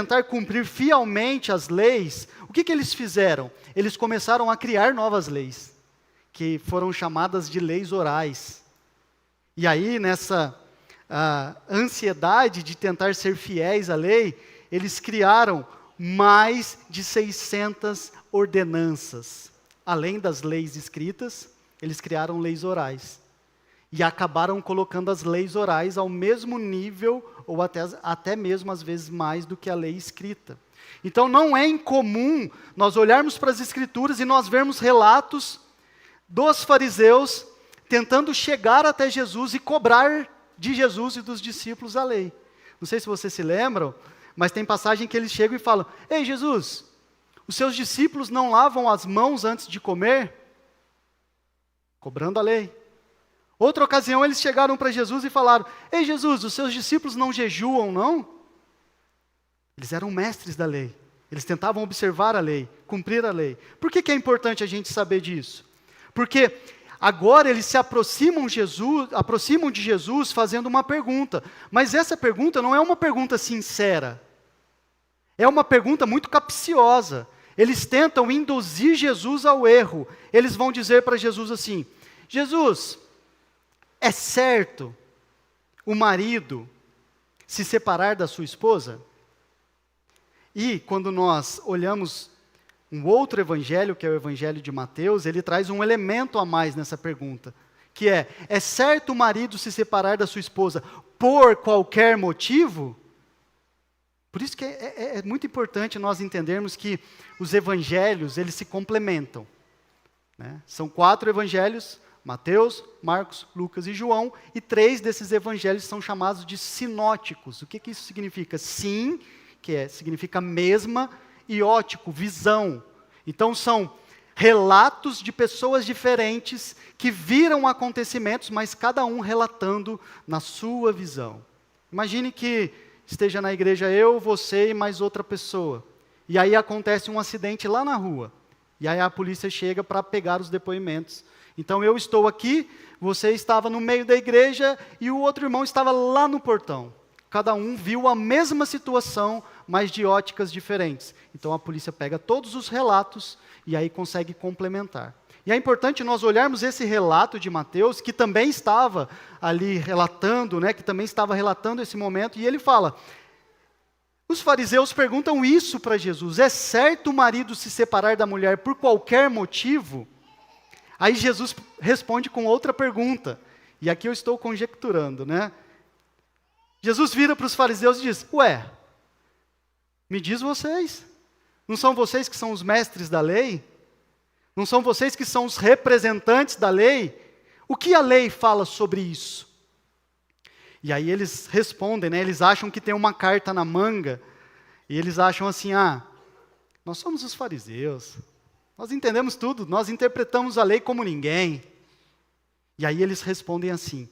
tentar cumprir fielmente as leis, o que eles fizeram? Eles começaram a criar novas leis, que foram chamadas de leis orais. E aí, nessa ansiedade de tentar ser fiéis à lei, eles criaram mais de 600 ordenanças. Além das leis escritas, eles criaram leis orais. E acabaram colocando as leis orais ao mesmo nível, ou até mesmo às vezes mais do que a lei escrita. Então não é incomum nós olharmos para as Escrituras e nós vermos relatos dos fariseus tentando chegar até Jesus e cobrar de Jesus e dos discípulos a lei. Não sei se vocês se lembram, mas tem passagem que eles chegam e falam: Ei, Jesus, os seus discípulos não lavam as mãos antes de comer? Cobrando a lei. Outra ocasião, eles chegaram para Jesus e falaram: Ei, Jesus, os seus discípulos não jejuam, não? Eles eram mestres da lei. Eles tentavam observar a lei, cumprir a lei. Por que é importante a gente saber disso? Porque agora eles se aproximam de Jesus fazendo uma pergunta. Mas essa pergunta não é uma pergunta sincera. É uma pergunta muito capciosa. Eles tentam induzir Jesus ao erro. Eles vão dizer para Jesus assim: Jesus, é certo o marido se separar da sua esposa? E quando nós olhamos um outro evangelho, que é o evangelho de Mateus, ele traz um elemento a mais nessa pergunta, que é certo o marido se separar da sua esposa por qualquer motivo? Por isso que é muito importante nós entendermos que os evangelhos, eles se complementam, né? São 4 evangelhos: Mateus, Marcos, Lucas e João, e 3 desses evangelhos são chamados de sinóticos. O que isso significa? Sim, significa mesma, e ótico, visão. Então são relatos de pessoas diferentes que viram acontecimentos, mas cada um relatando na sua visão. Imagine que esteja na igreja eu, você e mais outra pessoa. E aí acontece um acidente lá na rua. E aí a polícia chega para pegar os depoimentos. Então eu estou aqui, você estava no meio da igreja e o outro irmão estava lá no portão. Cada um viu a mesma situação, mas de óticas diferentes. Então a polícia pega todos os relatos e aí consegue complementar. E é importante nós olharmos esse relato de Mateus, que também estava ali relatando, que também estava relatando esse momento, e ele fala: os fariseus perguntam isso para Jesus: é certo o marido se separar da mulher por qualquer motivo? Aí Jesus responde com outra pergunta, e aqui eu estou conjecturando, Jesus vira para os fariseus e diz: ué, me diz vocês, não são vocês que são os mestres da lei? Não são vocês que são os representantes da lei? O que a lei fala sobre isso? E aí eles respondem, eles acham que tem uma carta na manga, e eles acham assim: nós somos os fariseus, nós entendemos tudo, nós interpretamos a lei como ninguém. E aí eles respondem assim: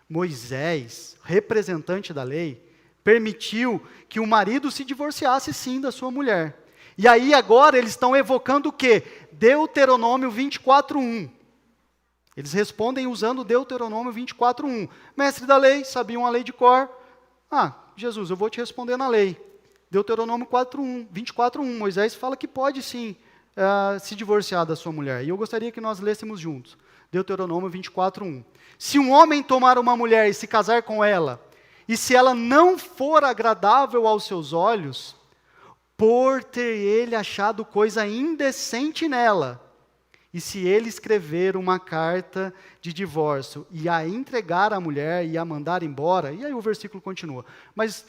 Moisés, representante da lei, permitiu que o marido se divorciasse sim da sua mulher. E aí agora eles estão evocando o quê? Deuteronômio 24:1. Eles respondem usando Deuteronômio 24:1. Mestre da lei, sabiam a lei de cor. Jesus, eu vou te responder na lei. Deuteronômio 24:1. Moisés fala que pode sim se divorciar da sua mulher. E eu gostaria que nós lêssemos juntos. Deuteronômio 24:1. Se um homem tomar uma mulher e se casar com ela, e se ela não for agradável aos seus olhos, por ter ele achado coisa indecente nela, e se ele escrever uma carta de divórcio e a entregar à mulher e a mandar embora, e aí o versículo continua. Mas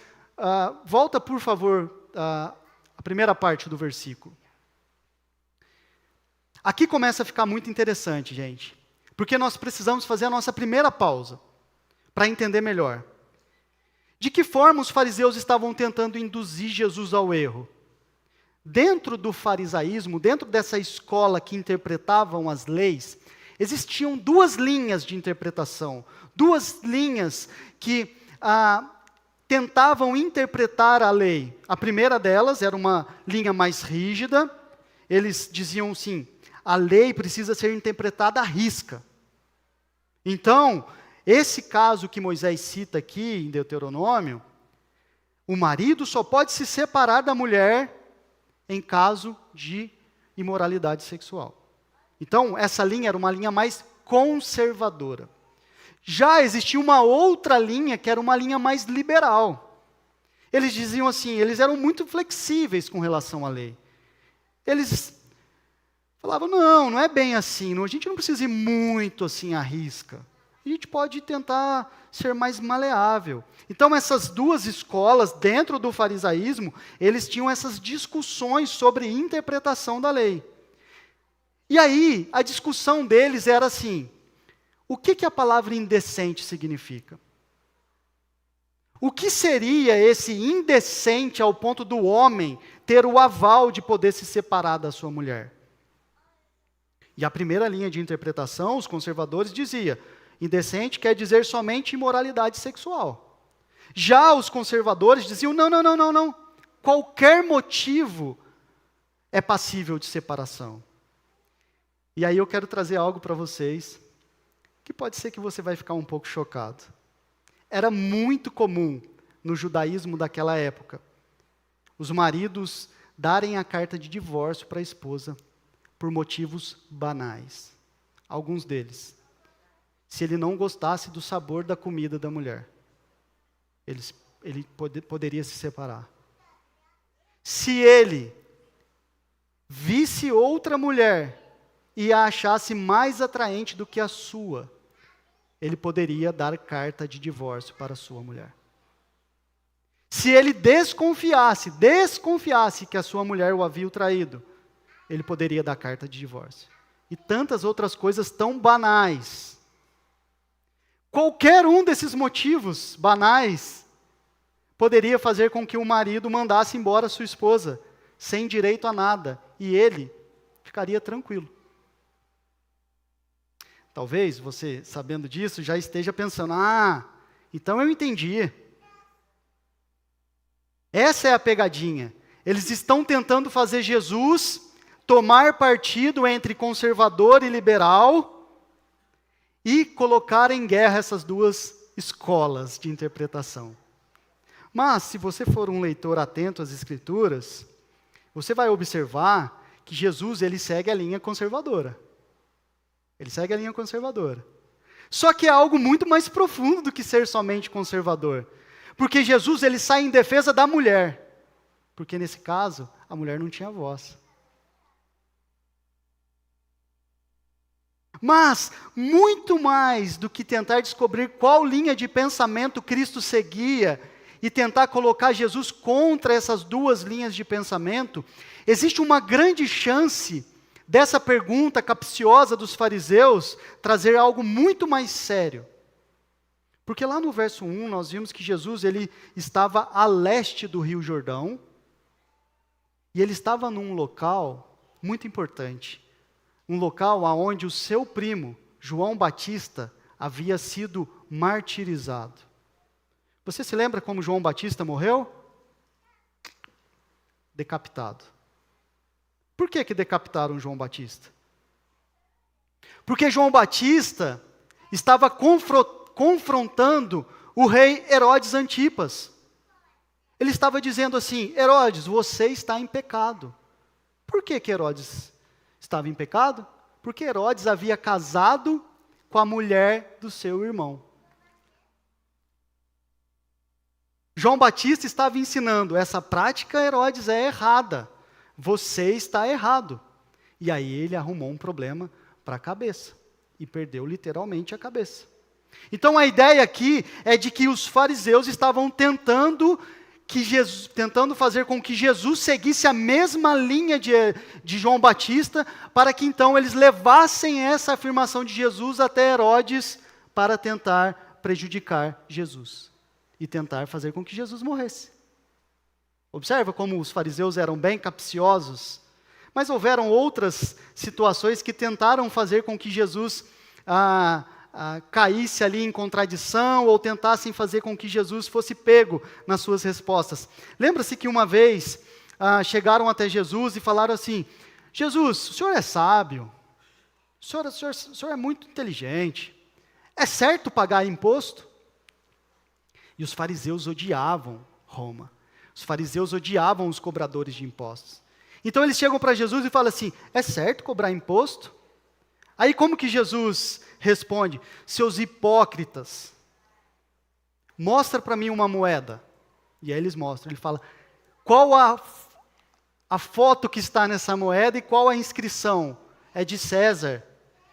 volta, por favor, a primeira parte do versículo. Aqui começa a ficar muito interessante, gente, porque nós precisamos fazer a nossa primeira pausa para entender melhor. De que forma os fariseus estavam tentando induzir Jesus ao erro? Dentro do farisaísmo, dentro dessa escola que interpretavam as leis, existiam 2 linhas de interpretação, 2 linhas que tentavam interpretar a lei. A primeira delas era uma linha mais rígida. Eles diziam assim: a lei precisa ser interpretada à risca. Então, esse caso que Moisés cita aqui em Deuteronômio, O marido só pode se separar da mulher em caso de imoralidade sexual. Então, essa linha era uma linha mais conservadora. Já existia uma outra linha, que era uma linha mais liberal. Eles diziam assim, eles eram muito flexíveis com relação à lei. Eles falavam, não é bem assim, a gente não precisa ir muito assim à risca. A gente pode tentar ser mais maleável. Então, essas duas escolas, dentro do farisaísmo, eles tinham essas discussões sobre interpretação da lei. E aí, a discussão deles era assim, o que a palavra indecente significa? O que seria esse indecente ao ponto do homem ter o aval de poder se separar da sua mulher? E a primeira linha de interpretação, os conservadores dizia, indecente quer dizer somente imoralidade sexual. Já os conservadores diziam, não. Qualquer motivo é passível de separação. E aí eu quero trazer algo para vocês, que pode ser que você vai ficar um pouco chocado. Era muito comum no judaísmo daquela época, os maridos darem a carta de divórcio para a esposa por motivos banais. Alguns deles. Se ele não gostasse do sabor da comida da mulher, ele poderia se separar. Se ele visse outra mulher e a achasse mais atraente do que a sua, ele poderia dar carta de divórcio para a sua mulher. Se ele desconfiasse que a sua mulher o havia traído, ele poderia dar carta de divórcio. E tantas outras coisas tão banais. Qualquer um desses motivos banais poderia fazer com que o marido mandasse embora sua esposa, sem direito a nada, e ele ficaria tranquilo. Talvez você, sabendo disso, já esteja pensando, então eu entendi. Essa é a pegadinha. Eles estão tentando fazer Jesus tomar partido entre conservador e liberal e colocar em guerra essas duas escolas de interpretação. Mas, se você for um leitor atento às Escrituras, você vai observar que Jesus ele segue a linha conservadora. Ele segue a linha conservadora. Só que é algo muito mais profundo do que ser somente conservador. Porque Jesus ele sai em defesa da mulher. Porque nesse caso, a mulher não tinha voz. Mas, muito mais do que tentar descobrir qual linha de pensamento Cristo seguia e tentar colocar Jesus contra essas duas linhas de pensamento, existe uma grande chance dessa pergunta capciosa dos fariseus trazer algo muito mais sério. Porque lá no verso 1 nós vimos que Jesus ele estava a leste do Rio Jordão e ele estava num local muito importante. Um local onde o seu primo, João Batista, havia sido martirizado. Você se lembra como João Batista morreu? Decapitado. Por que decapitaram João Batista? Porque João Batista estava confrontando o rei Herodes Antipas. Ele estava dizendo assim, Herodes, você está em pecado. Por que Herodes estava em pecado? Porque Herodes havia casado com a mulher do seu irmão. João Batista estava ensinando, essa prática, Herodes, é errada. Você está errado. E aí ele arrumou um problema para a cabeça. E perdeu literalmente a cabeça. Então a ideia aqui é de que os fariseus estavam tentando fazer com que Jesus seguisse a mesma linha de João Batista, para que então eles levassem essa afirmação de Jesus até Herodes, para tentar prejudicar Jesus. E tentar fazer com que Jesus morresse. Observa como os fariseus eram bem capciosos, mas houveram outras situações que tentaram fazer com que Jesus caísse ali em contradição, ou tentassem fazer com que Jesus fosse pego nas suas respostas. Lembra-se que uma vez chegaram até Jesus e falaram assim, Jesus, o senhor é sábio, o senhor é muito inteligente, é certo pagar imposto? E os fariseus odiavam Roma. Os fariseus odiavam os cobradores de impostos. Então eles chegam para Jesus e falam assim: é certo cobrar imposto? Aí como que Jesus responde? Seus hipócritas, mostra para mim uma moeda. E aí eles mostram, ele fala, qual a foto que está nessa moeda e qual a inscrição? É de César.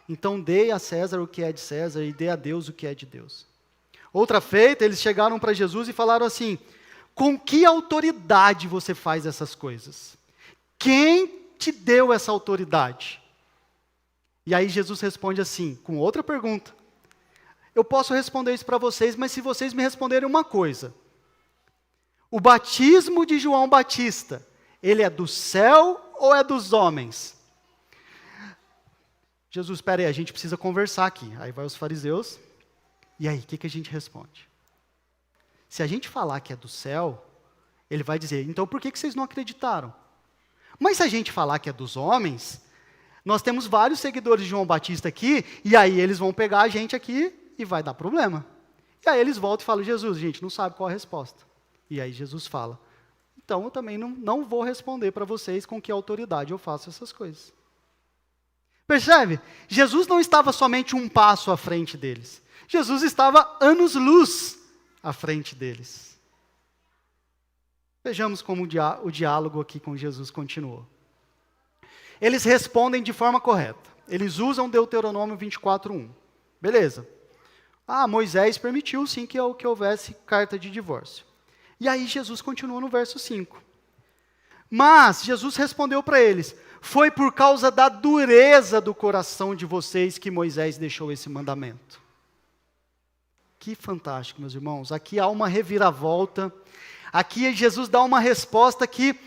Então dê a César o que é de César e dê a Deus o que é de Deus. Outra feita, eles chegaram para Jesus e falaram assim: com que autoridade você faz essas coisas? Quem te deu essa autoridade? E aí Jesus responde assim, com outra pergunta. Eu posso responder isso para vocês, mas se vocês me responderem uma coisa. O batismo de João Batista, ele é do céu ou é dos homens? Jesus, espera aí, a gente precisa conversar aqui. Aí vai os fariseus, e aí, o que a gente responde? Se a gente falar que é do céu, ele vai dizer, então por que vocês não acreditaram? Mas se a gente falar que é dos homens, nós temos vários seguidores de João Batista aqui, e aí eles vão pegar a gente aqui e vai dar problema. E aí eles voltam e falam, Jesus, a gente não sabe qual a resposta. E aí Jesus fala, então eu também não vou responder para vocês com que autoridade eu faço essas coisas. Percebe? Jesus não estava somente um passo à frente deles. Jesus estava anos-luz à frente deles. Vejamos como o diálogo aqui com Jesus continuou. Eles respondem de forma correta. Eles usam Deuteronômio 24:1. Beleza. Moisés permitiu sim que houvesse carta de divórcio. E aí Jesus continua no verso 5. Mas Jesus respondeu para eles, foi por causa da dureza do coração de vocês que Moisés deixou esse mandamento. Que fantástico, meus irmãos. Aqui há uma reviravolta. Aqui Jesus dá uma resposta que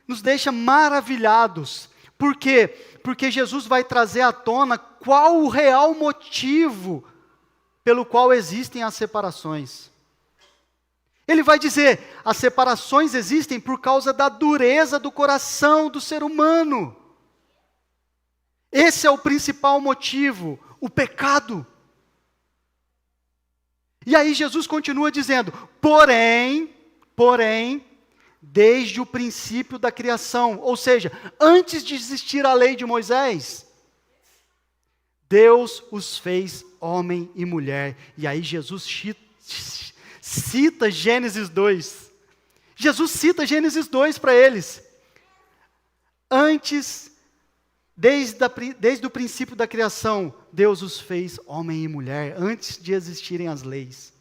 nos deixa maravilhados. Por quê? Porque Jesus vai trazer à tona qual o real motivo pelo qual existem as separações. Ele vai dizer, as separações existem por causa da dureza do coração do ser humano. Esse é o principal motivo, o pecado. E aí Jesus continua dizendo, porém, desde o princípio da criação, ou seja, antes de existir a lei de Moisés, Deus os fez homem e mulher. E aí Jesus cita Gênesis 2. Jesus cita Gênesis 2 para eles. Antes, desde o princípio da criação, Deus os fez homem e mulher, antes de existirem as leis.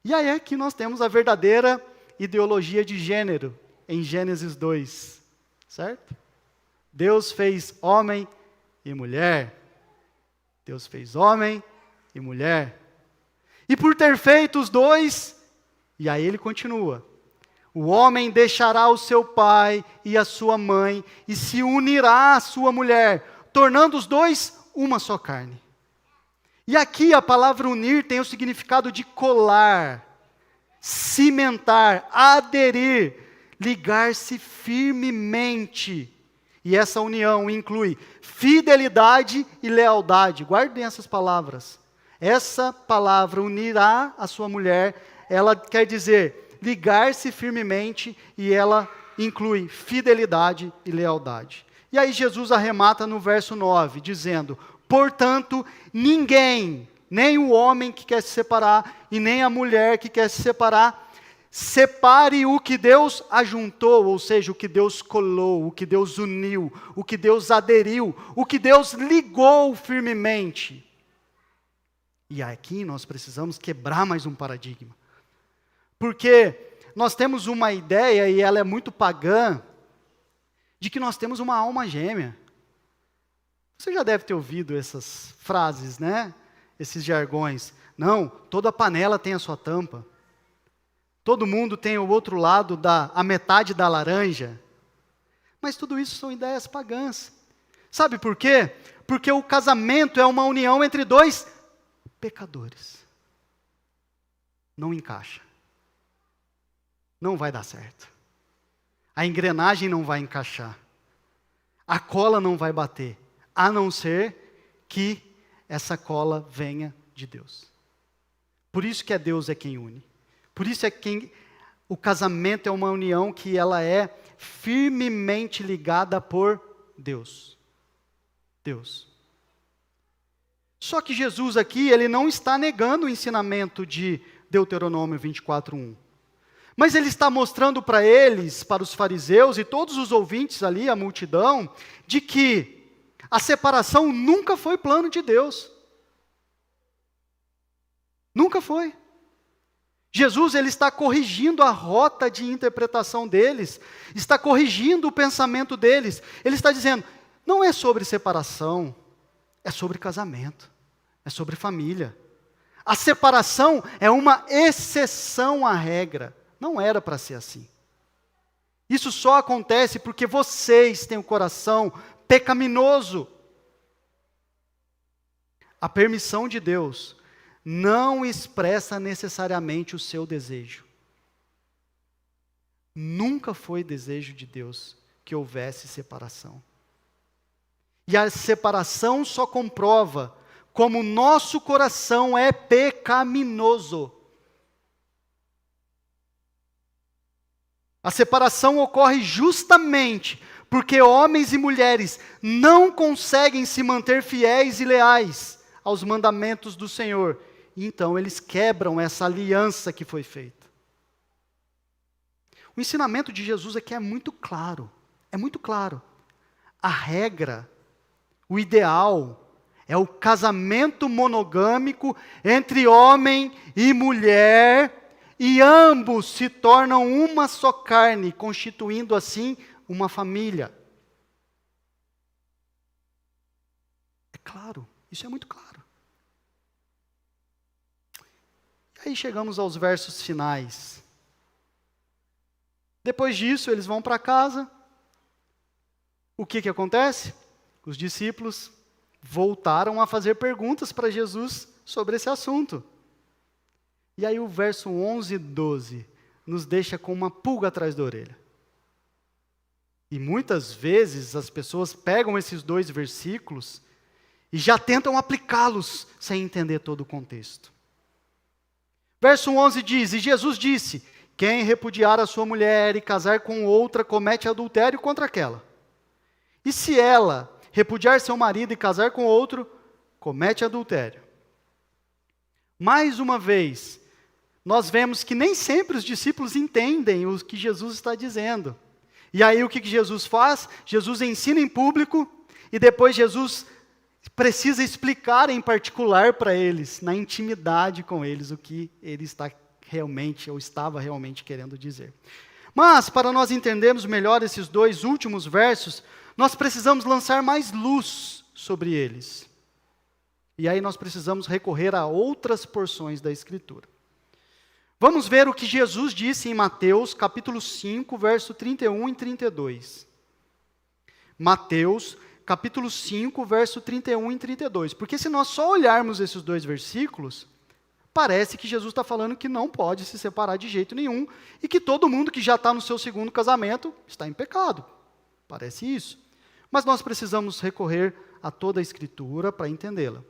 E aí aqui nós temos a verdadeira ideologia de gênero, em Gênesis 2, certo? Deus fez homem e mulher. Deus fez homem e mulher. E por ter feito os dois, e aí ele continua, o homem deixará o seu pai e a sua mãe, e se unirá à sua mulher, tornando os dois uma só carne. E aqui a palavra unir tem o significado de colar, cimentar, aderir, ligar-se firmemente. E essa união inclui fidelidade e lealdade. Guardem essas palavras. Essa palavra, unirá a sua mulher, ela quer dizer ligar-se firmemente e ela inclui fidelidade e lealdade. E aí Jesus arremata no verso 9, dizendo, portanto, ninguém, nem o homem que quer se separar e nem a mulher que quer se separar, separe o que Deus ajuntou, ou seja, o que Deus colou, o que Deus uniu, o que Deus aderiu, o que Deus ligou firmemente. E aqui nós precisamos quebrar mais um paradigma. Porque nós temos uma ideia, e ela é muito pagã, de que nós temos uma alma gêmea. Você já deve ter ouvido essas frases, né? Esses jargões. Não, toda panela tem a sua tampa. Todo mundo tem o outro lado, a metade da laranja. Mas tudo isso são ideias pagãs. Sabe por quê? Porque o casamento é uma união entre dois pecadores. Não encaixa. Não vai dar certo. A engrenagem não vai encaixar. A cola não vai bater. A não ser que essa cola venha de Deus. Por isso que Deus é quem une. Por isso é quem O casamento é uma união que ela é firmemente ligada por Deus. Deus. Só que Jesus aqui, ele não está negando o ensinamento de Deuteronômio 24:1. Mas ele está mostrando para eles, para os fariseus e todos os ouvintes ali, a multidão, de que a separação nunca foi plano de Deus. Nunca foi. Jesus, ele está corrigindo a rota de interpretação deles, está corrigindo o pensamento deles. Ele está dizendo, não é sobre separação, é sobre casamento, é sobre família. A separação é uma exceção à regra, não era para ser assim. Isso só acontece porque vocês têm o coração pecaminoso. A permissão de Deus não expressa necessariamente o seu desejo. Nunca foi desejo de Deus que houvesse separação. E a separação só comprova como o nosso coração é pecaminoso. A separação ocorre justamente porque homens e mulheres não conseguem se manter fiéis e leais aos mandamentos do Senhor. Então eles quebram essa aliança que foi feita. O ensinamento de Jesus aqui é muito claro. É muito claro. A regra, o ideal, é o casamento monogâmico entre homem e mulher, e ambos se tornam uma só carne, constituindo assim uma família. É claro, isso é muito claro. E aí chegamos aos versos finais. Depois disso, eles vão para casa. O que acontece? Os discípulos voltaram a fazer perguntas para Jesus sobre esse assunto. E aí o verso 11 e 12 nos deixa com uma pulga atrás da orelha. E muitas vezes as pessoas pegam esses dois versículos e já tentam aplicá-los sem entender todo o contexto. Verso 11 diz, e Jesus disse, quem repudiar a sua mulher e casar com outra comete adultério contra aquela. E se ela repudiar seu marido e casar com outro, comete adultério. Mais uma vez, nós vemos que nem sempre os discípulos entendem o que Jesus está dizendo. E aí o que Jesus faz? Jesus ensina em público e depois Jesus precisa explicar em particular para eles, na intimidade com eles, o que ele está realmente ou estava realmente querendo dizer. Mas, para nós entendermos melhor esses dois últimos versos, nós precisamos lançar mais luz sobre eles. E aí nós precisamos recorrer a outras porções da Escritura. Vamos ver o que Jesus disse em Mateus, capítulo 5, verso 31 e 32. Mateus, capítulo 5, verso 31 e 32. Porque se nós só olharmos esses dois versículos, parece que Jesus está falando que não pode se separar de jeito nenhum e que todo mundo que já está no seu segundo casamento está em pecado. Parece isso. Mas nós precisamos recorrer a toda a Escritura para entendê-la.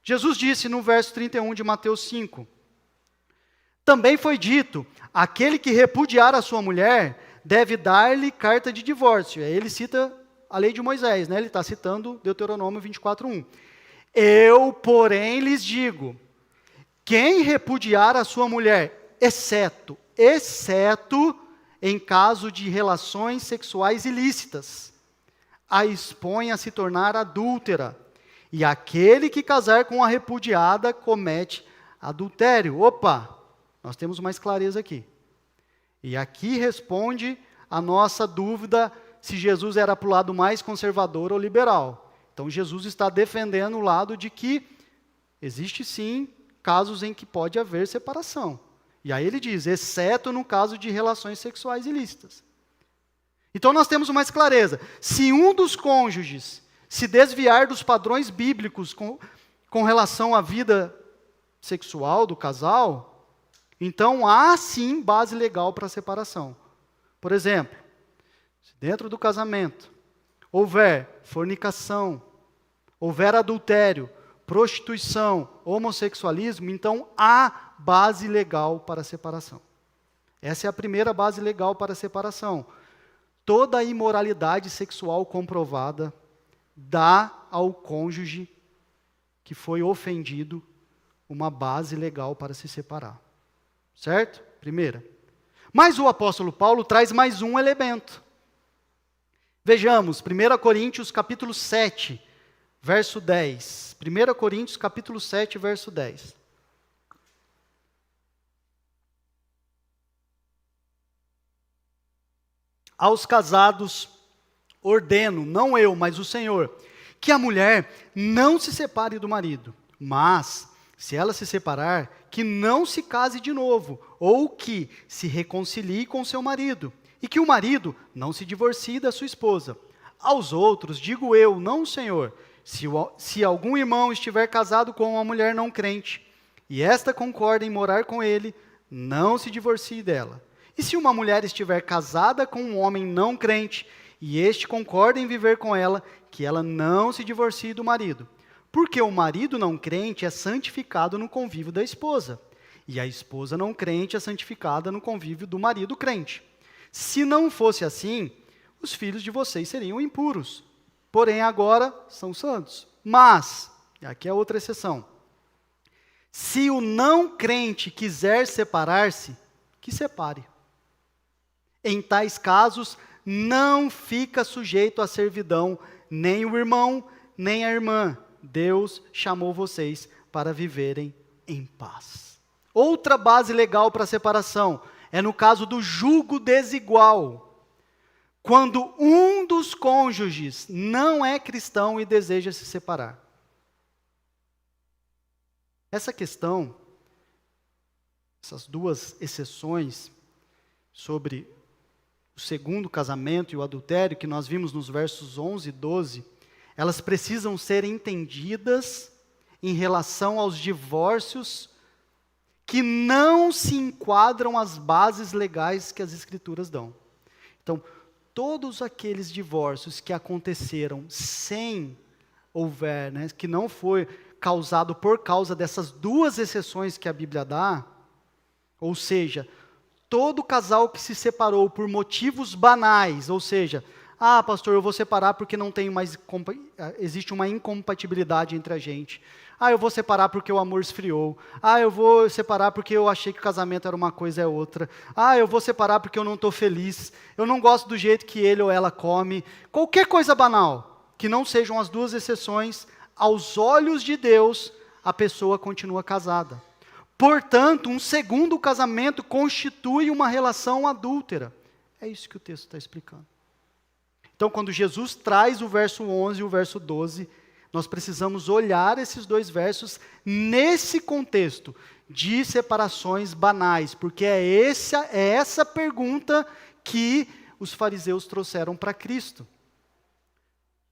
Jesus disse no verso 31 de Mateus 5, também foi dito, aquele que repudiar a sua mulher deve dar-lhe carta de divórcio. Aí ele cita a lei de Moisés, né? Ele está citando Deuteronômio 24:1. Eu, porém, lhes digo, quem repudiar a sua mulher, exceto em caso de relações sexuais ilícitas, a expõe a se tornar adúltera. E aquele que casar com a repudiada comete adultério. Opa, nós temos mais clareza aqui. E aqui responde a nossa dúvida se Jesus era para o lado mais conservador ou liberal. Então Jesus está defendendo o lado de que existe sim casos em que pode haver separação. E aí ele diz, exceto no caso de relações sexuais ilícitas. Então nós temos mais clareza. Se um dos cônjuges se desviar dos padrões bíblicos com relação à vida sexual do casal, então há sim base legal para a separação. Por exemplo, se dentro do casamento houver fornicação, houver adultério, prostituição, homossexualismo, então há base legal para a separação. Essa é a primeira base legal para a separação. Toda a imoralidade sexual comprovada dá ao cônjuge que foi ofendido uma base legal para se separar. Certo? Primeira. Mas o apóstolo Paulo traz mais um elemento. Vejamos, 1 Coríntios capítulo 7, verso 10. 1 Coríntios capítulo 7, verso 10. Aos casados ordeno, não eu, mas o Senhor, que a mulher não se separe do marido, mas, se ela se separar, que não se case de novo, ou que se reconcilie com seu marido, e que o marido não se divorcie da sua esposa. Aos outros, digo eu, não o Senhor, se algum irmão estiver casado com uma mulher não crente, e esta concorda em morar com ele, não se divorcie dela. E se uma mulher estiver casada com um homem não crente, e este concorda em viver com ela, que ela não se divorcie do marido. Porque o marido não crente é santificado no convívio da esposa, e a esposa não crente é santificada no convívio do marido crente. Se não fosse assim, os filhos de vocês seriam impuros, porém agora são santos. Mas, e aqui é outra exceção, se o não crente quiser separar-se, que separe. Em tais casos, não fica sujeito à servidão nem o irmão, nem a irmã. Deus chamou vocês para viverem em paz. Outra base legal para a separação é no caso do jugo desigual. Quando um dos cônjuges não é cristão e deseja se separar. Essa questão, essas duas exceções sobre o segundo casamento e o adultério, que nós vimos nos versos 11 e 12, elas precisam ser entendidas em relação aos divórcios que não se enquadram às bases legais que as Escrituras dão. Então, todos aqueles divórcios que aconteceram sem houver, que não foi causado por causa dessas duas exceções que a Bíblia dá, ou seja, todo casal que se separou por motivos banais, ou seja, pastor, eu vou separar porque não tenho mais, existe uma incompatibilidade entre a gente. Eu vou separar porque o amor esfriou. Eu vou separar porque eu achei que o casamento era uma coisa é outra. Eu vou separar porque eu não estou feliz. Eu não gosto do jeito que ele ou ela come. Qualquer coisa banal, que não sejam as duas exceções, aos olhos de Deus, a pessoa continua casada. Portanto, um segundo casamento constitui uma relação adúltera. É isso que o texto está explicando. Então, quando Jesus traz o verso 11 e o verso 12, nós precisamos olhar esses dois versos nesse contexto de separações banais, porque é essa pergunta que os fariseus trouxeram para Cristo.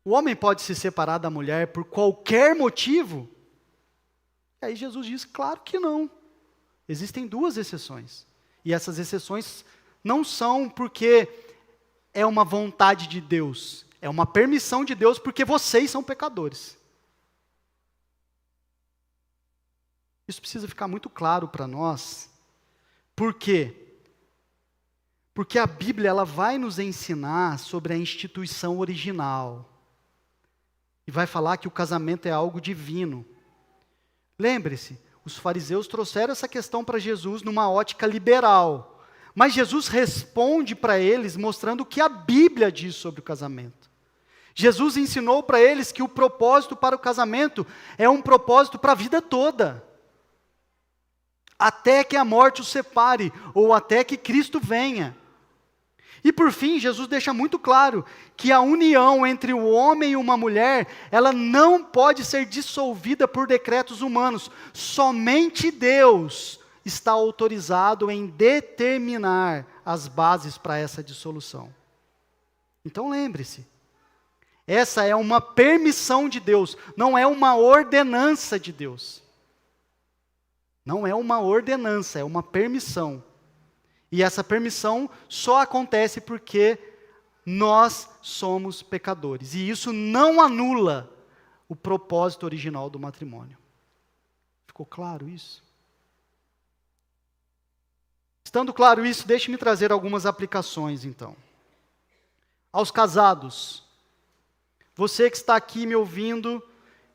O homem pode se separar da mulher por qualquer motivo? E aí Jesus diz, claro que não. Existem duas exceções. E essas exceções não são porque é uma vontade de Deus. É uma permissão de Deus porque vocês são pecadores. Isso precisa ficar muito claro para nós. Por quê? Porque a Bíblia ela vai nos ensinar sobre a instituição original. E vai falar que o casamento é algo divino. Lembre-se, os fariseus trouxeram essa questão para Jesus numa ótica liberal. Mas Jesus responde para eles mostrando o que a Bíblia diz sobre o casamento. Jesus ensinou para eles que o propósito para o casamento é um propósito para a vida toda. Até que a morte os separe, ou até que Cristo venha. E por fim, Jesus deixa muito claro que a união entre o homem e uma mulher, ela não pode ser dissolvida por decretos humanos. Somente Deus está autorizado em determinar as bases para essa dissolução. Então lembre-se, essa é uma permissão de Deus, não é uma ordenança de Deus. Não é uma ordenança, é uma permissão. E essa permissão só acontece porque nós somos pecadores. E isso não anula o propósito original do matrimônio. Ficou claro isso? Estando claro isso, deixe-me trazer algumas aplicações, então. Aos casados, você que está aqui me ouvindo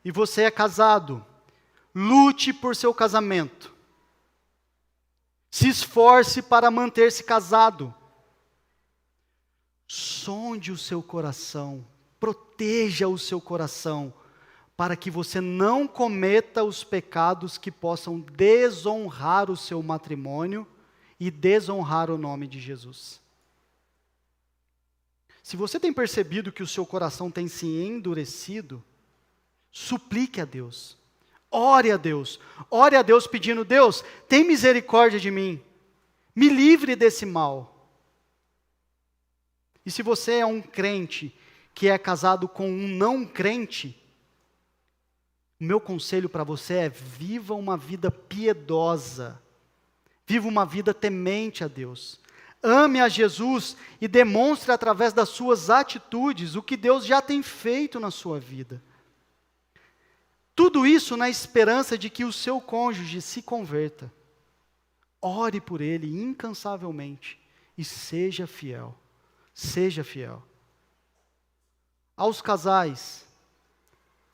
e você é casado, lute por seu casamento. Se esforce para manter-se casado. Sonde o seu coração, proteja o seu coração, para que você não cometa os pecados que possam desonrar o seu matrimônio e desonrar o nome de Jesus. Se você tem percebido que o seu coração tem se endurecido, suplique a Deus. Ore a Deus pedindo: Deus, tem misericórdia de mim, me livre desse mal. E se você é um crente que é casado com um não crente, o meu conselho para você é: viva uma vida piedosa, viva uma vida temente a Deus, ame a Jesus e demonstre através das suas atitudes o que Deus já tem feito na sua vida. Tudo isso na esperança de que o seu cônjuge se converta. Ore por ele incansavelmente e seja fiel. Seja fiel. Aos casais,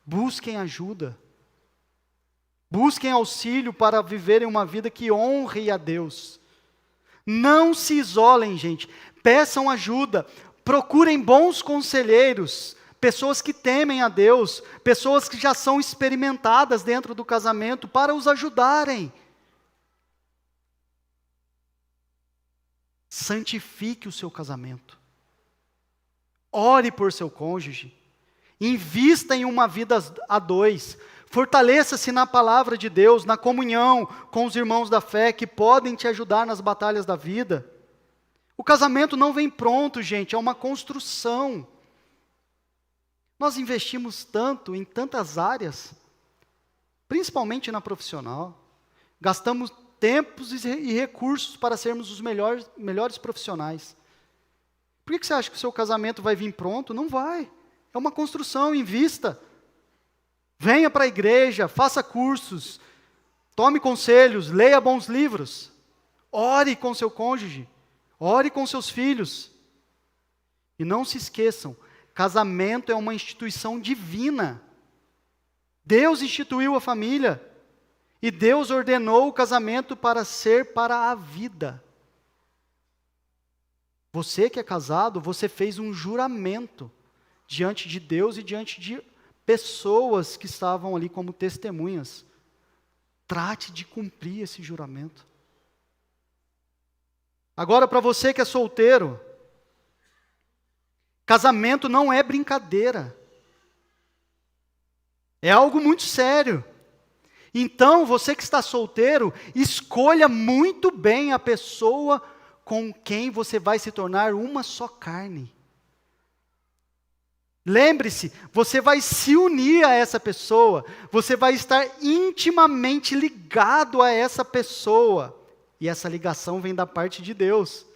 busquem ajuda. Busquem auxílio para viverem uma vida que honre a Deus. Não se isolem, gente. Peçam ajuda. Procurem bons conselheiros. Pessoas que temem a Deus, pessoas que já são experimentadas dentro do casamento, para os ajudarem. Santifique o seu casamento. Ore por seu cônjuge. Invista em uma vida a dois. Fortaleça-se na palavra de Deus, na comunhão com os irmãos da fé, que podem te ajudar nas batalhas da vida. O casamento não vem pronto, gente, é uma construção. Nós investimos tanto em tantas áreas, principalmente na profissional. Gastamos tempos e recursos para sermos os melhores profissionais. Por que você acha que o seu casamento vai vir pronto? Não vai. É uma construção, invista. Venha para a igreja, faça cursos, tome conselhos, leia bons livros. Ore com seu cônjuge, ore com seus filhos. E não se esqueçam, casamento é uma instituição divina. Deus instituiu a família. E Deus ordenou o casamento para ser para a vida. Você que é casado, você fez um juramento diante de Deus e diante de pessoas que estavam ali como testemunhas. Trate de cumprir esse juramento. Agora, para você que é solteiro, casamento não é brincadeira. É algo muito sério. Então, você que está solteiro, escolha muito bem a pessoa com quem você vai se tornar uma só carne. Lembre-se, você vai se unir a essa pessoa, você vai estar intimamente ligado a essa pessoa. E essa ligação vem da parte de Deus.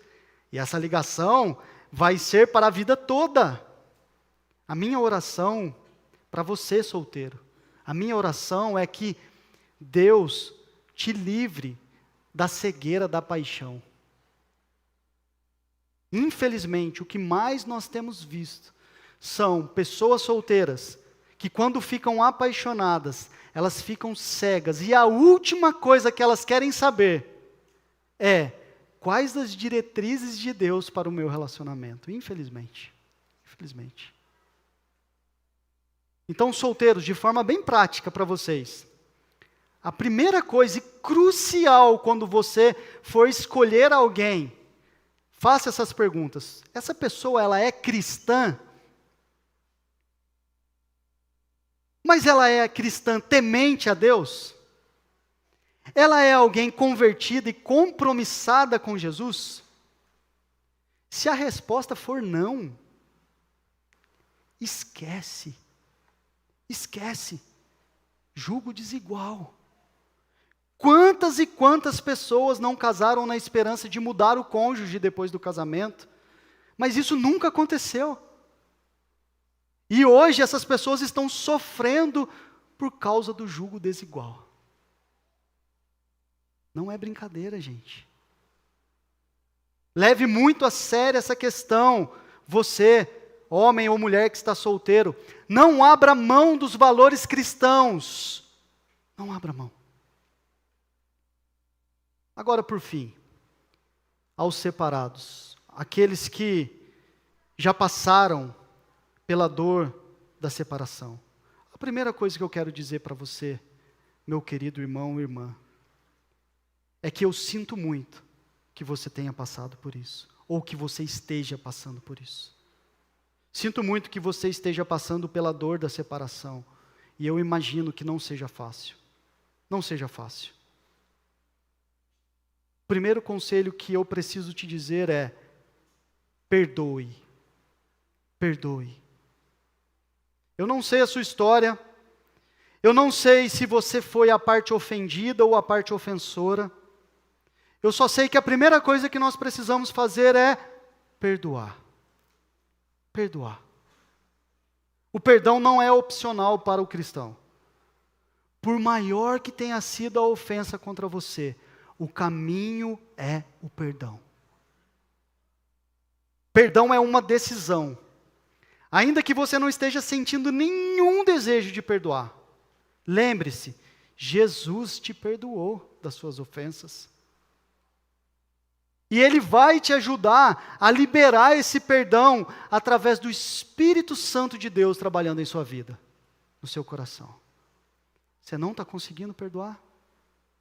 E essa ligação vai ser para a vida toda. A minha oração para você, solteiro, a minha oração é que Deus te livre da cegueira da paixão. Infelizmente, o que mais nós temos visto são pessoas solteiras que, quando ficam apaixonadas, elas ficam cegas. E a última coisa que elas querem saber é: quais as diretrizes de Deus para o meu relacionamento? Infelizmente. Infelizmente. Então, solteiros, de forma bem prática para vocês, a primeira coisa e crucial quando você for escolher alguém, faça essas perguntas. Essa pessoa, ela é cristã? Mas ela é cristã temente a Deus? Ela é alguém convertida e compromissada com Jesus? Se a resposta for não, esquece. Esquece. Julgo desigual. Quantas e quantas pessoas não casaram na esperança de mudar o cônjuge depois do casamento? Mas isso nunca aconteceu. E hoje essas pessoas estão sofrendo por causa do julgo desigual. Não é brincadeira, gente. Leve muito a sério essa questão. Você, homem ou mulher que está solteiro, não abra mão dos valores cristãos. Não abra mão. Agora, por fim, aos separados, aqueles que já passaram pela dor da separação. A primeira coisa que eu quero dizer para você, meu querido irmão e irmã, é que eu sinto muito que você tenha passado por isso, ou que você esteja passando por isso. Sinto muito que você esteja passando pela dor da separação, e eu imagino que não seja fácil. Não seja fácil. O primeiro conselho que eu preciso te dizer é: perdoe. Perdoe. Eu não sei a sua história, eu não sei se você foi a parte ofendida ou a parte ofensora. Eu só sei que a primeira coisa que nós precisamos fazer é perdoar. Perdoar. O perdão não é opcional para o cristão. Por maior que tenha sido a ofensa contra você, o caminho é o perdão. Perdão é uma decisão. Ainda que você não esteja sentindo nenhum desejo de perdoar, lembre-se, Jesus te perdoou das suas ofensas. E Ele vai te ajudar a liberar esse perdão através do Espírito Santo de Deus trabalhando em sua vida, no seu coração. Você não está conseguindo perdoar?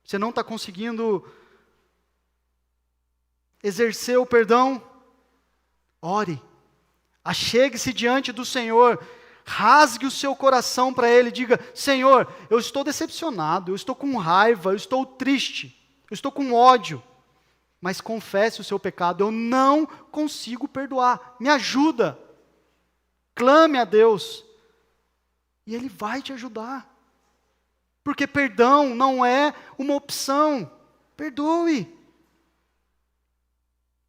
Você não está conseguindo exercer o perdão? Ore. Achegue-se diante do Senhor. Rasgue o seu coração para Ele. Diga: Senhor, eu estou decepcionado, eu estou com raiva, eu estou triste, eu estou com ódio. Mas confesse o seu pecado, eu não consigo perdoar, me ajuda. Clame a Deus, e Ele vai te ajudar. Porque perdão não é uma opção, perdoe.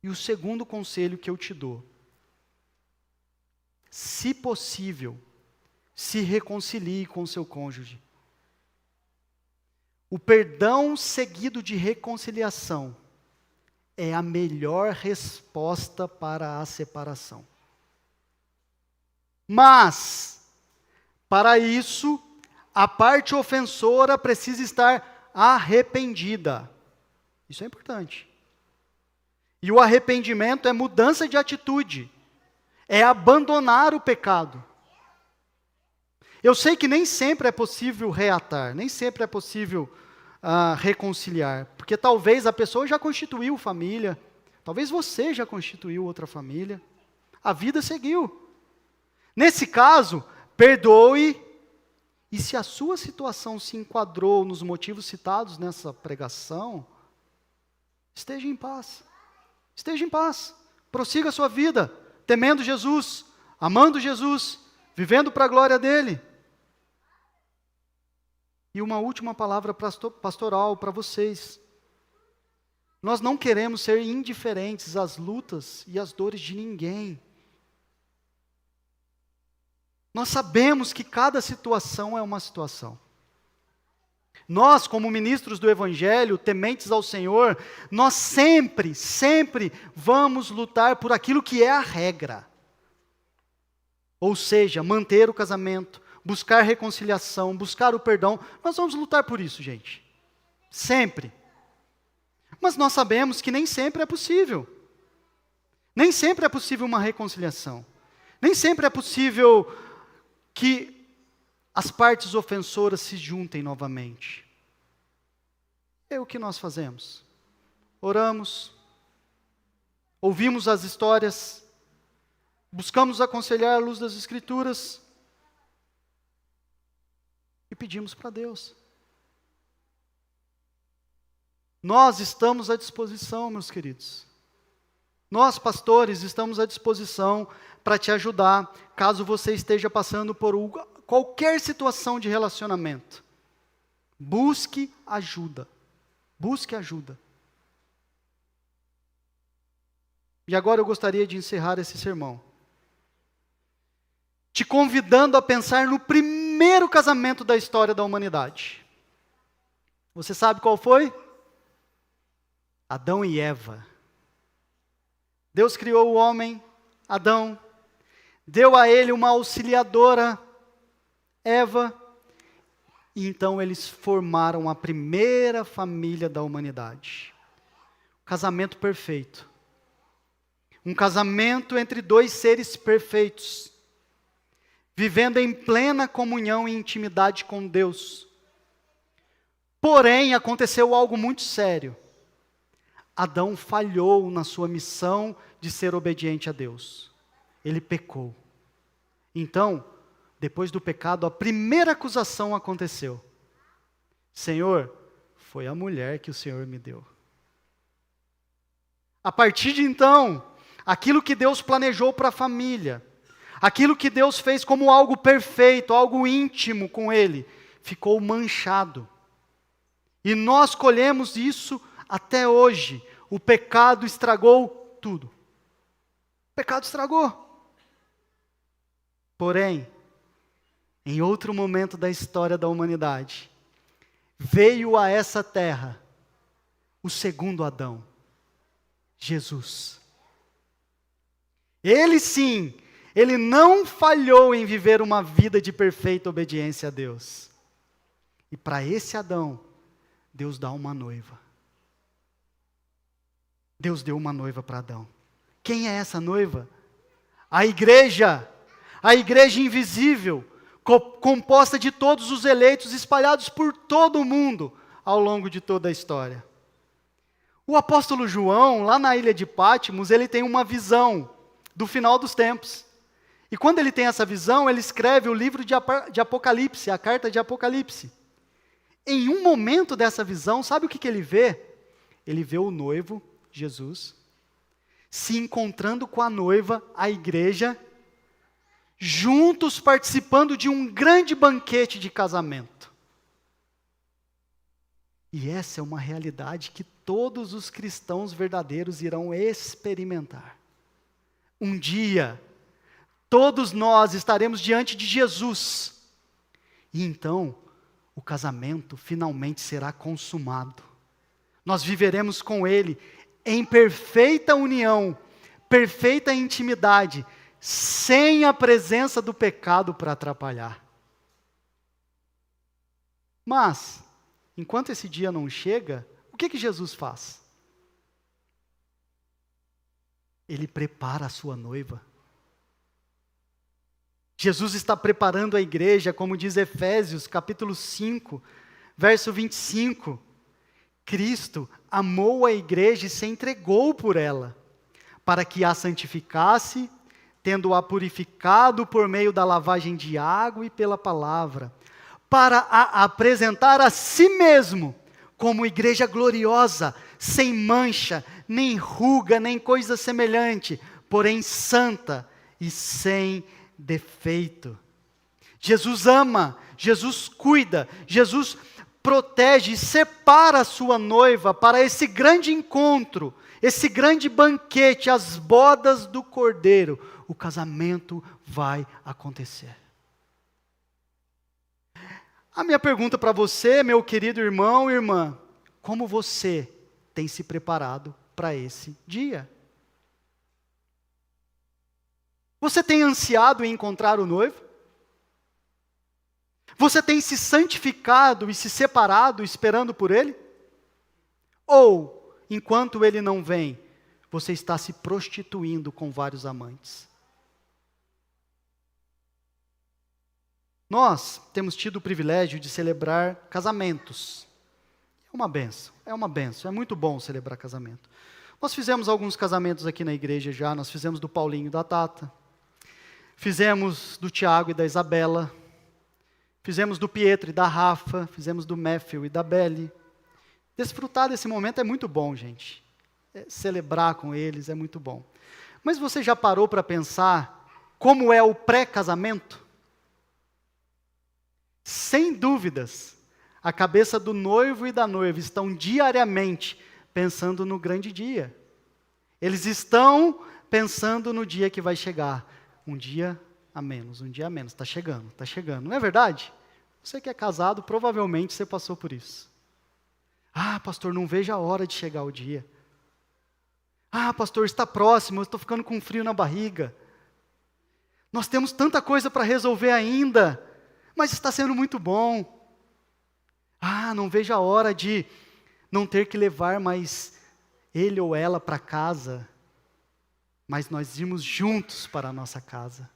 E o segundo conselho que eu te dou: se possível, se reconcilie com o seu cônjuge. O perdão seguido de reconciliação é a melhor resposta para a separação. Mas, para isso, a parte ofensora precisa estar arrependida. Isso é importante. E o arrependimento é mudança de atitude, é abandonar o pecado. Eu sei que nem sempre é possível reatar, nem sempre é possível reconciliar, porque talvez a pessoa já constituiu família, talvez você já constituiu outra família, a vida seguiu. Nesse caso, perdoe, e se a sua situação se enquadrou nos motivos citados nessa pregação, esteja em paz, prossiga a sua vida, temendo Jesus, amando Jesus, vivendo para a glória dEle. E uma última palavra pastoral para vocês. Nós não queremos ser indiferentes às lutas e às dores de ninguém. Nós sabemos que cada situação é uma situação. Nós, como ministros do Evangelho, tementes ao Senhor, nós sempre vamos lutar por aquilo que é a regra. Ou seja, manter o casamento, buscar reconciliação, buscar o perdão. Nós vamos lutar por isso, gente. Sempre. Mas nós sabemos que nem sempre é possível. Nem sempre é possível uma reconciliação. Nem sempre é possível que as partes ofensoras se juntem novamente. É o que nós fazemos. Oramos, ouvimos as histórias, buscamos aconselhar à luz das Escrituras e pedimos para Deus. Nós estamos à disposição, meus queridos. Nós, pastores, estamos à disposição para te ajudar, caso você esteja passando por qualquer situação de relacionamento. Busque ajuda. Busque ajuda. E agora eu gostaria de encerrar esse sermão te convidando a pensar no primeiro casamento da história da humanidade. Você sabe qual foi? Adão e Eva. Deus criou o homem, Adão, deu a ele uma auxiliadora, Eva, e então eles formaram a primeira família da humanidade. Casamento perfeito. Um casamento entre dois seres perfeitos, vivendo em plena comunhão e intimidade com Deus. Porém, aconteceu algo muito sério. Adão falhou na sua missão de ser obediente a Deus. Ele pecou. Então, depois do pecado, a primeira acusação aconteceu. Senhor, foi a mulher que o Senhor me deu. A partir de então, aquilo que Deus planejou para a família, aquilo que Deus fez como algo perfeito, algo íntimo com ele, ficou manchado. E nós colhemos isso até hoje. O pecado estragou tudo. O pecado estragou. Porém, em outro momento da história da humanidade, veio a essa terra o segundo Adão, Jesus. Ele sim, ele não falhou em viver uma vida de perfeita obediência a Deus. E para esse Adão, Deus dá uma noiva. Deus deu uma noiva para Adão. Quem é essa noiva? A igreja invisível, composta de todos os eleitos espalhados por todo o mundo ao longo de toda a história. O apóstolo João, lá na ilha de Patmos, ele tem uma visão do final dos tempos. E quando ele tem essa visão, ele escreve o livro de Apocalipse, a carta de Apocalipse. Em um momento dessa visão, sabe o que ele vê? Ele vê o noivo, Jesus, se encontrando com a noiva, a igreja, juntos participando de um grande banquete de casamento. E essa é uma realidade que todos os cristãos verdadeiros irão experimentar. Um dia, todos nós estaremos diante de Jesus. E então, o casamento finalmente será consumado. Nós viveremos com Ele em perfeita união, perfeita intimidade, sem a presença do pecado para atrapalhar. Mas, enquanto esse dia não chega, o que Jesus faz? Ele prepara a sua noiva. Jesus está preparando a igreja, como diz Efésios, capítulo 5, verso 25. Cristo amou a igreja e se entregou por ela, para que a santificasse, tendo-a purificado por meio da lavagem de água e pela palavra, para a apresentar a si mesmo como igreja gloriosa, sem mancha, nem ruga, nem coisa semelhante, porém santa e sem defeito. Jesus ama, Jesus cuida, Jesus protege e separa a sua noiva para esse grande encontro, esse grande banquete, as bodas do Cordeiro. O casamento vai acontecer. A minha pergunta para você, meu querido irmão e irmã, como você tem se preparado para esse dia? Você tem ansiado em encontrar o noivo? Você tem se santificado e se separado esperando por ele? Ou, enquanto ele não vem, você está se prostituindo com vários amantes? Nós temos tido o privilégio de celebrar casamentos. É uma benção, é muito bom celebrar casamento. Nós fizemos alguns casamentos aqui na igreja já, nós fizemos do Paulinho e da Tata, fizemos do Tiago e da Isabela, fizemos do Pietro e da Rafa, fizemos do Matthew e da Belle. Desfrutar desse momento é muito bom, gente. Celebrar com eles é muito bom. Mas você já parou para pensar como é o pré-casamento? Sem dúvidas, a cabeça do noivo e da noiva estão diariamente pensando no grande dia. Eles estão pensando no dia que vai chegar. Um dia a menos, está chegando, não é verdade? Você que é casado, provavelmente você passou por isso. Ah, pastor, não vejo a hora de chegar o dia. Ah, pastor, está próximo, eu estou ficando com frio na barriga. Nós temos tanta coisa para resolver ainda, mas está sendo muito bom. Ah, não vejo a hora de não ter que levar mais ele ou ela para casa, mas nós irmos juntos para a nossa casa.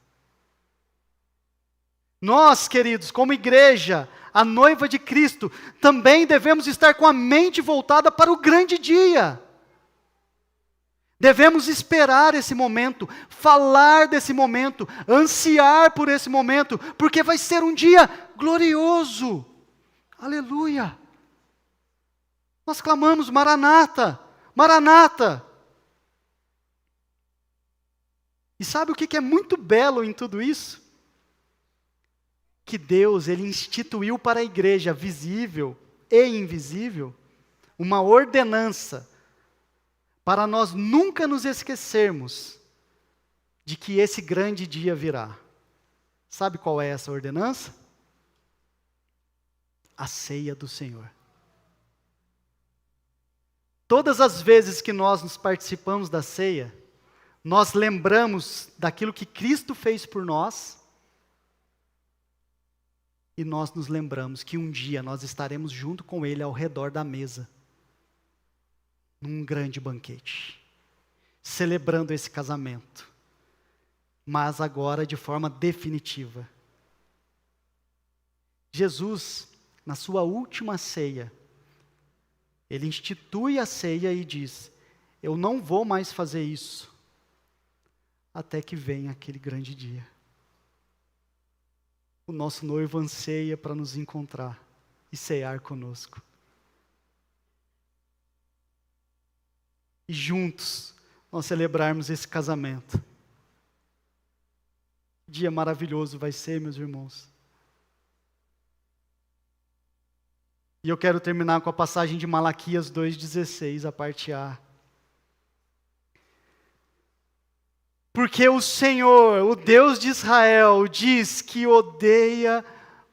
Nós, queridos, como igreja, a noiva de Cristo, também devemos estar com a mente voltada para o grande dia. Devemos esperar esse momento, falar desse momento, ansiar por esse momento, porque vai ser um dia glorioso. Aleluia! Nós clamamos, Maranata, Maranata. E sabe o que é muito belo em tudo isso? Que Deus, Ele instituiu para a igreja visível e invisível, uma ordenança, para nós nunca nos esquecermos de que esse grande dia virá. Sabe qual é essa ordenança? A ceia do Senhor. Todas as vezes que nós nos participamos da ceia, nós lembramos daquilo que Cristo fez por nós, e nós nos lembramos que um dia nós estaremos junto com Ele ao redor da mesa, num grande banquete, celebrando esse casamento, mas agora de forma definitiva. Jesus, na sua última ceia, Ele institui a ceia e diz: eu não vou mais fazer isso, até que venha aquele grande dia. O nosso noivo anseia para nos encontrar e cear conosco. E juntos nós celebrarmos esse casamento. Dia maravilhoso vai ser, meus irmãos. E eu quero terminar com a passagem de Malaquias 2,16, a parte A. Porque o Senhor, o Deus de Israel, diz que odeia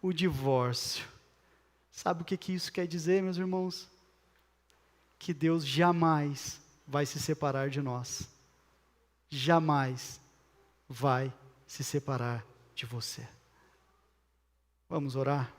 o divórcio. Sabe o que isso quer dizer, meus irmãos? Que Deus jamais vai se separar de nós. Jamais vai se separar de você. Vamos orar?